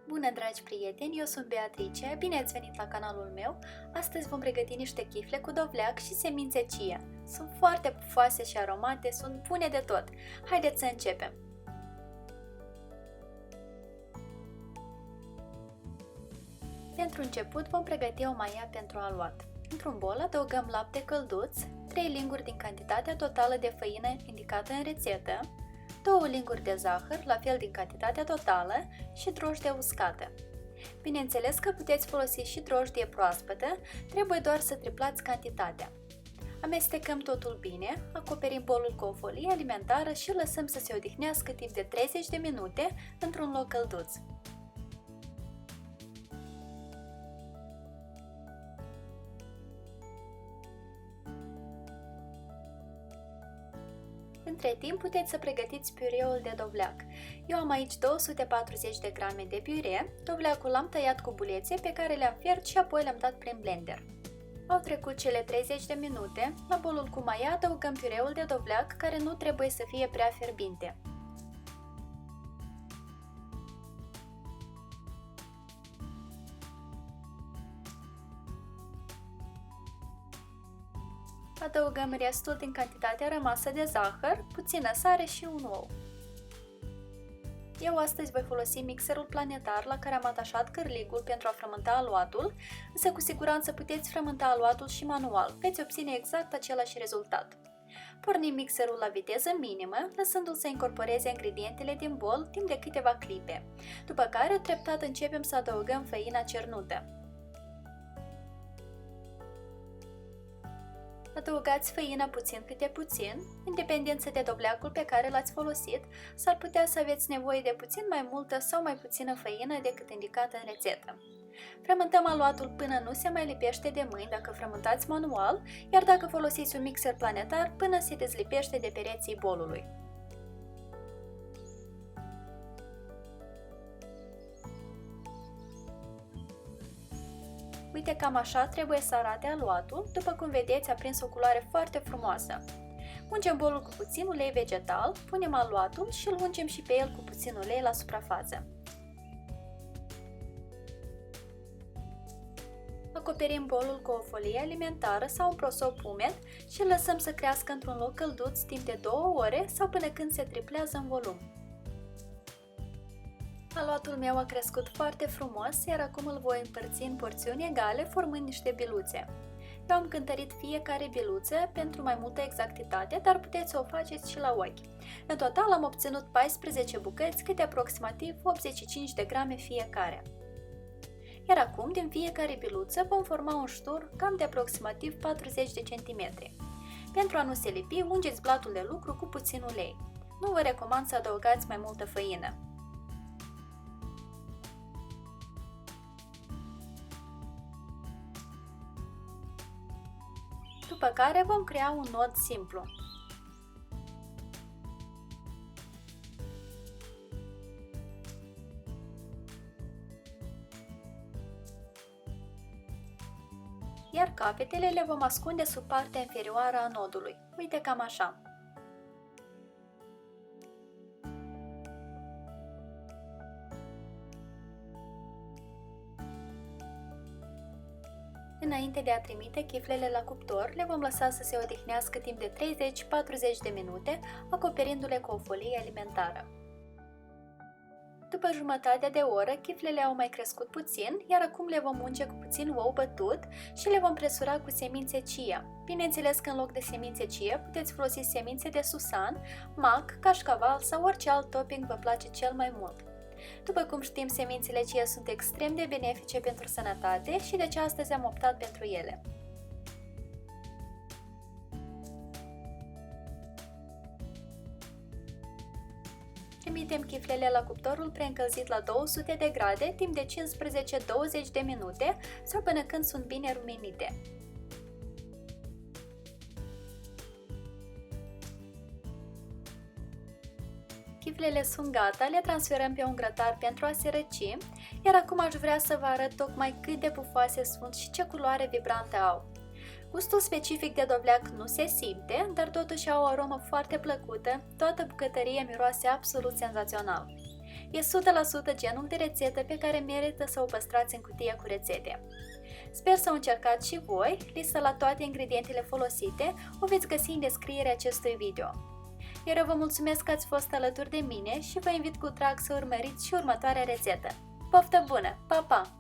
Bună, dragi prieteni, eu sunt Beatrice, bine ați venit la canalul meu. Astăzi vom pregăti niște chifle cu dovleac și semințe chia. Sunt foarte pufoase și aromate, sunt bune de tot. Haideți să începem! Pentru început vom pregăti o maia pentru aluat. Într-un bol adăugăm lapte călduț, 3 linguri din cantitatea totală de făină indicată în rețetă, 2 linguri de zahăr, la fel din cantitatea totală, și drojdie uscată. Bineînțeles că puteți folosi și drojdie proaspătă, trebuie doar să triplați cantitatea. Amestecăm totul bine, acoperim bolul cu o folie alimentară și lăsăm să se odihnească timp de 30 de minute într-un loc călduț. Între timp puteți să pregătiți piureul de dovleac. Eu am aici 240 de grame de piure, dovleacul l-am tăiat cu bulețe pe care le-am fiert și apoi le-am dat prin blender. Au trecut cele 30 de minute, la bolul cu maia adăugăm piureul de dovleac care nu trebuie să fie prea fierbinte. Adăugăm restul din cantitatea rămasă de zahăr, puțină sare și un ou. Eu astăzi voi folosi mixerul planetar la care am atașat cârligul pentru a frământa aluatul, însă cu siguranță puteți frământa aluatul și manual, veți obține exact același rezultat. Pornim mixerul la viteză minimă, lăsându-l să incorporeze ingredientele din bol timp de câteva clipe, după care treptat începem să adăugăm făina cernută. Adăugați făina puțin câte puțin, în dependență de dovleacul pe care l-ați folosit, s-ar putea să aveți nevoie de puțin mai multă sau mai puțină făină decât indicată în rețetă. Frământăm aluatul până nu se mai lipește de mâini dacă frământați manual, iar dacă folosiți un mixer planetar până se dezlipește de pereții bolului. Uite, cam așa trebuie să arate aluatul, după cum vedeți a prins o culoare foarte frumoasă. Ungem bolul cu puțin ulei vegetal, punem aluatul și îl ungem și pe el cu puțin ulei la suprafață. Acoperim bolul cu o folie alimentară sau un prosop umed și îl lăsăm să crească într-un loc călduț timp de 2 ore sau până când se triplează în volum. Aluatul meu a crescut foarte frumos, iar acum îl voi împărți în porțiuni egale, formând niște biluțe. Eu am cântărit fiecare biluță pentru mai multă exactitate, dar puteți să o faceți și la ochi. În total am obținut 14 bucăți, câte aproximativ 85 de grame fiecare. Iar acum, din fiecare biluță, vom forma un ștur cam de aproximativ 40 de centimetri. Pentru a nu se lipi, ungeți blatul de lucru cu puțin ulei. Nu vă recomand să adăugați mai multă făină. După care vom crea un nod simplu. Iar capetele le vom ascunde sub partea inferioară a nodului. Uite, cam așa. Înainte de a trimite chiflele la cuptor, le vom lăsa să se odihnească timp de 30-40 de minute, acoperindu-le cu o folie alimentară. După jumătate de oră, chiflele au mai crescut puțin, iar acum le vom unge cu puțin ou bătut și le vom presura cu semințe chia. Bineînțeles că în loc de semințe chia puteți folosi semințe de susan, mac, cașcaval sau orice alt topping vă place cel mai mult. După cum știm, semințele chia sunt extrem de benefice pentru sănătate și deci astăzi am optat pentru ele. Trimitem chiflele la cuptorul preîncălzit la 200 de grade timp de 15-20 de minute sau până când sunt bine rumenite. Chiflele sunt gata, le transferăm pe un grătar pentru a se răci, iar acum aș vrea să vă arăt tocmai cât de pufoase sunt și ce culoare vibrantă au. Gustul specific de dovleac nu se simte, dar totuși au o aromă foarte plăcută, toată bucătăria miroase absolut senzațional. E 100% genul de rețetă pe care merită să o păstrați în cutie cu rețete. Sper să o încercați și voi, lista la toate ingredientele folosite o veți găsi în descrierea acestui video. Iar eu vă mulțumesc că ați fost alături de mine și vă invit cu drag să urmăriți și următoarea rețetă. Poftă bună! Pa, pa!